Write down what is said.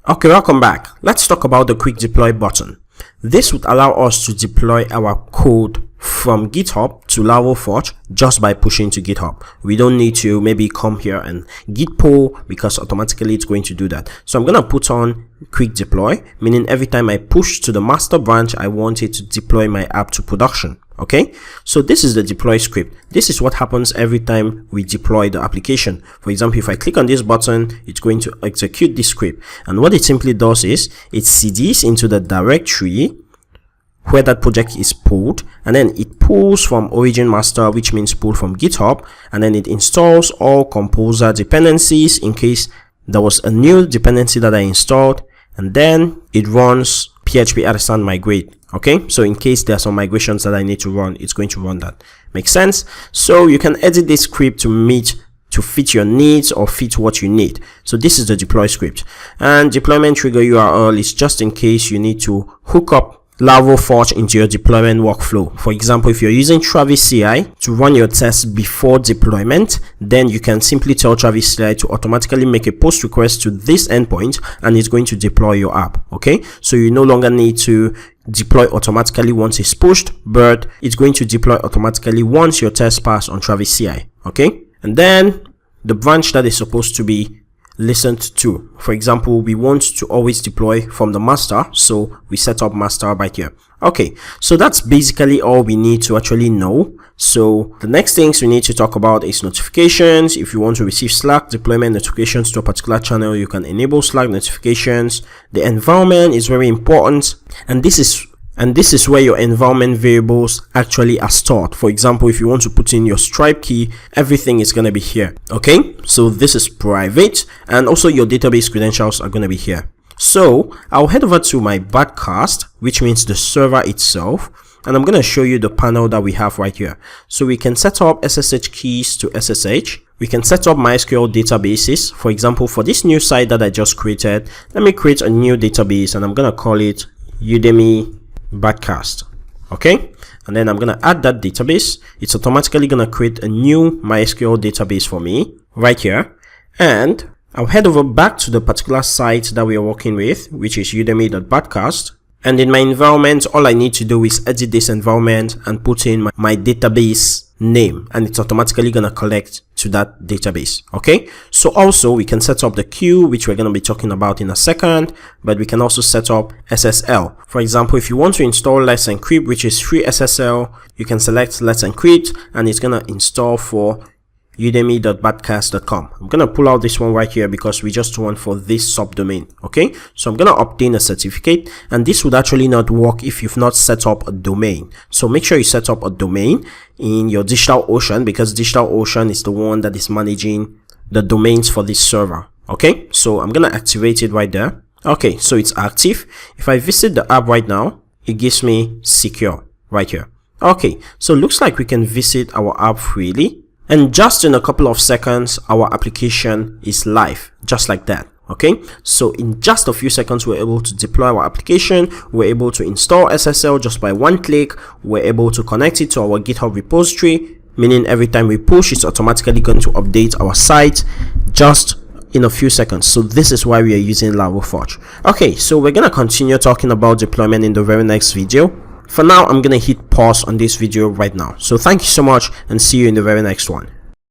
Okay, welcome back. Let's talk about the quick deploy button. This would allow us to deploy our code from GitHub to Laravel just by pushing to GitHub. We don't need to maybe come here and git pull because automatically it's going to do that. So I'm going to put on quick deploy, meaning every time I push to the master branch, I want it to deploy my app to production. Okay, so this is the deploy script. This is what happens every time we deploy the application. For example, if I click on this button, it's going to execute this script. And what it simply does is it CDs into the directory where that project is pulled, and then it pulls from origin master, which means pull from GitHub, and then it installs all composer dependencies in case there was a new dependency that I installed, and then it runs PHP artisan migrate. Okay, so in case there are some migrations that I need to run, it's going to run that. Makes sense? So you can edit this script to fit your needs or fit what you need. So this is the deploy script, and deployment trigger URL is just in case you need to hook up Laravel into your deployment workflow. For example, if you're using Travis CI to run your tests before deployment, then you can simply tell Travis CI to automatically make a post request to this endpoint, and it's going to deploy your app. Okay, so you no longer need to deploy automatically once it's pushed, but it's going to deploy automatically once your test pass on Travis CI. Okay, and then the branch that is supposed to be listened to. For example, we want to always deploy from the master, so we set up master right here. Okay, so that's basically all we need to actually know. So the next things we need to talk about is notifications. If you want to receive Slack deployment notifications to a particular channel, you can enable Slack notifications. The environment is very important, and this is where your environment variables actually are stored. For example, if you want to put in your Stripe key, everything is going to be here. Okay, so this is private, and also your database credentials are going to be here. So I'll head over to my broadcast, which means the server itself, and I'm going to show you the panel that we have right here. So we can set up SSH keys to SSH. We can set up MySQL databases. For example, for this new site that I just created, let me create a new database, and I'm going to call it Udemy broadcast. Okay, and then I'm gonna add that database. It's automatically gonna create a new MySQL database for me right here, and I'll head over back to the particular site that we are working with, which is udemy.broadcast. And in my environment, all I need to do is edit this environment and put in my database name, and it's automatically gonna collect to that database. Okay, so also we can set up the queue, which we're going to be talking about in a second, but we can also set up SSL. For example, if you want to install Let's Encrypt, which is free SSL, you can select Let's Encrypt, and it's going to install for udemy.broadcast.com. I'm going to pull out this one right here because we just want for this subdomain. Okay, so I'm going to obtain a certificate, and this would actually not work if you've not set up a domain. So make sure you set up a domain in your DigitalOcean, because DigitalOcean is the one that is managing the domains for this server. Okay, so I'm going to activate it right there. Okay, so it's active. If I visit the app right now, it gives me secure right here. Okay, so it looks like we can visit our app freely. And just in a couple of seconds, our application is live, just like that. Okay, so in just a few seconds, we're able to deploy our application. We're able to install SSL just by one click. We're able to connect it to our GitHub repository, meaning every time we push, it's automatically going to update our site just in a few seconds. So this is why we are using Laravel. Okay, so we're going to continue talking about deployment in the very next video. For now, I'm going to hit pause on this video right now. So thank you so much, and see you in the very next one.